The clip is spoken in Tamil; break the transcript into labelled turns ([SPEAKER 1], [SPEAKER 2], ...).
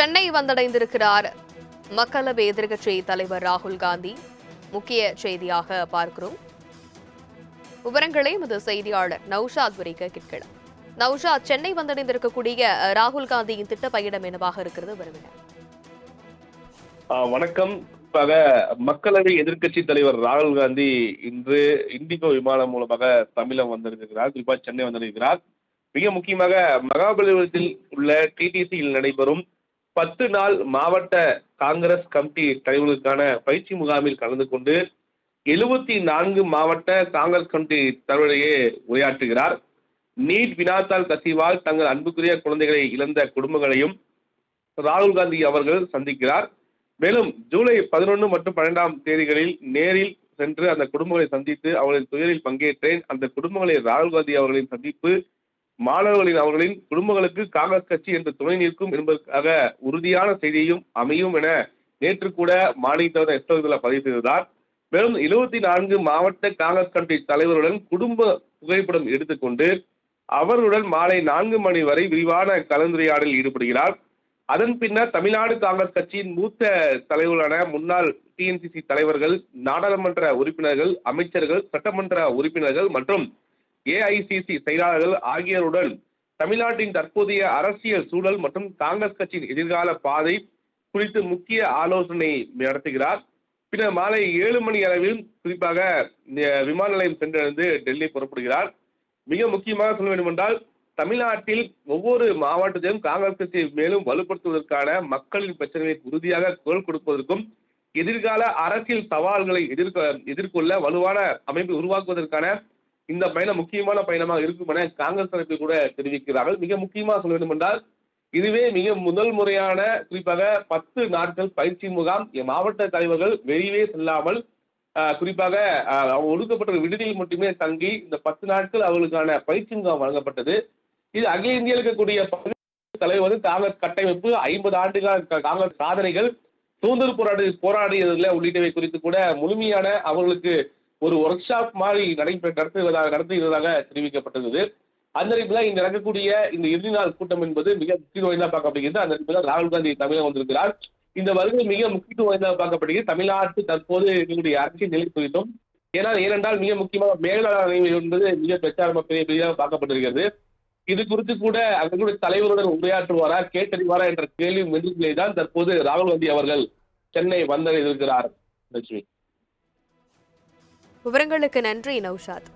[SPEAKER 1] சென்னை வந்தடைந்திருக்கிறார் மக்களவை எதிர்க்கட்சி தலைவர் ராகுல் காந்தி. முக்கிய செய்தியாக பார்க்கிறோம். விவரங்களை எமது செய்தியாளர் நௌஷாத் வரைக்க கேட்கலாம். நௌஷாத், சென்னை வந்தடைந்திருக்கக்கூடிய ராகுல் காந்தியின் திட்ட பயணம் என்னவாக இருக்கிறது? வருகிறார்.
[SPEAKER 2] வணக்கம். மக்களவை எதிர்க்கட்சி தலைவர் ராகுல் காந்தி இன்று இண்டிகோ விமானம் மூலமாக தமிழகம் வந்திருக்கிறார். குறிப்பாக சென்னை வந்திருக்கிறார். மிக முக்கியமாக மகாபலிபுரத்தில் உள்ள டிடிசியில் நடைபெறும் 10 நாள் மாவட்ட காங்கிரஸ் கமிட்டி தலைவர்களுக்கான பயிற்சி முகாமில் கலந்து கொண்டு 74 மாவட்ட காங்கிரஸ் கமிட்டி தலைவரையே உரையாற்றுகிறார். நீட் வினாத்தாள் கசிவால் தங்கள் அன்புக்குரிய குழந்தைகளை இழந்த குடும்பங்களையும் ராகுல் காந்தி அவர்கள் சந்திக்கிறார். மேலும் ஜூலை 11 மற்றும் 12ஆம் தேதிகளில் நேரில் சென்று அந்த குடும்பங்களை சந்தித்து அவர்களின் துயரில் பங்கேற்றேன். அந்த குடும்பங்களை ராகுல் காந்தி அவர்களின் சந்திப்பு அவர்களின் குடும்பங்களுக்கு காங்கிரஸ் கட்சி என்று துணை நிற்கும் என்பதற்காக உறுதியான செய்தியும் அமையும் என நேற்று கூட மாநில பதிவு செய்தார். மேலும் 74 மாவட்ட காங்கிரஸ் கமிட்டி தலைவருடன் குடும்ப புகைப்படம் எடுத்துக்கொண்டு அவர்களுடன் மாலை 4 மணி வரை விரிவான கலந்துரையாடலில் ஈடுபடுகிறார். அதன் பின்னர் தமிழ்நாடு காங்கிரஸ் கட்சியின் மூத்த தலைவர்களான முன்னாள் டிஎன்சிசி தலைவர்கள், நாடாளுமன்ற உறுப்பினர்கள், அமைச்சர்கள், சட்டமன்ற உறுப்பினர்கள் மற்றும் ஏஐசிசி செயலாளர்கள் ஆகியோருடன் தமிழ்நாட்டின் தற்போதைய அரசியல் சூழல் மற்றும் காங்கிரஸ் கட்சியின் எதிர்கால பாதை குறித்து முக்கிய ஆலோசனை நடத்துகிறார். பின்னர் மாலை 7 மணி அளவில் குறிப்பாக விமான நிலையம் சென்றடைந்து டெல்லி புறப்படுகிறார். மிக முக்கியமாக சொல்ல வேண்டும் என்றால், தமிழ்நாட்டில் ஒவ்வொரு மாவட்டத்திலும் காங்கிரஸ் கட்சியை மேலும் வலுப்படுத்துவதற்கான மக்களின் பிரச்சனைகளை உறுதியாக குரல் கொடுப்பதற்கும் எதிர்கால அரசியல் சவால்களை எதிர்கொள்ள வலுவான அமைப்பை உருவாக்குவதற்கான இந்த பயணம் முக்கியமான பயணமாக இருக்கும் என காங்கிரஸ் தரப்பில் கூட தெரிவிக்கிறார்கள். மிக முக்கியமாக சொல்ல வேண்டும் என்றால், இதுவே மிக முதல் முறையான குறிப்பாக 10 நாட்கள் பயிற்சி முகாம். மாவட்ட தலைவர்கள் வெளியே செல்லாமல் குறிப்பாக ஒடுக்கப்பட்ட விடுதியில் மட்டுமே தங்கி இந்த 10 நாட்கள் அவர்களுக்கான பயிற்சி முகாம் வழங்கப்பட்டது. இது அகில இந்தியா இருக்கக்கூடிய தலைவர் காங்கிரஸ் கட்டமைப்பு 50 ஆண்டுகால காங்கிரஸ் சாதனைகள், சுதந்திர போராடியதில் உள்ளிட்டவை குறித்து கூட முழுமையான அவர்களுக்கு ஒரு ஒர்க் ஷாப் மாதிரி நடத்துவதாக தெரிவிக்கப்பட்டது. அந்த அடிப்படையில் இங்கு நடக்கக்கூடிய இந்த இறுதி நாள் கூட்டம் என்பது மிக முக்கியத்துவம் வாய்ந்ததாக பார்க்கப்படுகிறது. அந்த அடிப்படையில் ராகுல் காந்தி தமிழகம் வந்திருக்கிறார். இந்த வருகை மிக முக்கியத்துவம் வாய்ந்ததாக பார்க்கப்படுகிறது. தமிழ்நாட்டு தற்போது எங்களுடைய அரசியல் நிலை குறித்தும் ஏனென்றால் மிக முக்கியமாக மேலாளர் என்பது மிக பிரச்சாரம் பெரிதாக பார்க்கப்பட்டிருக்கிறது. இது குறித்து கூட அவர்களுடைய தலைவருடன் உரையாற்றுவாரா, கேட்டறிவாரா என்ற கேள்வி மென்றிலே தான் தற்போது ராகுல் காந்தி அவர்கள் சென்னை வந்திருக்கிறார்.
[SPEAKER 1] விவரங்களுக்கு நன்றி நௌஷாத்.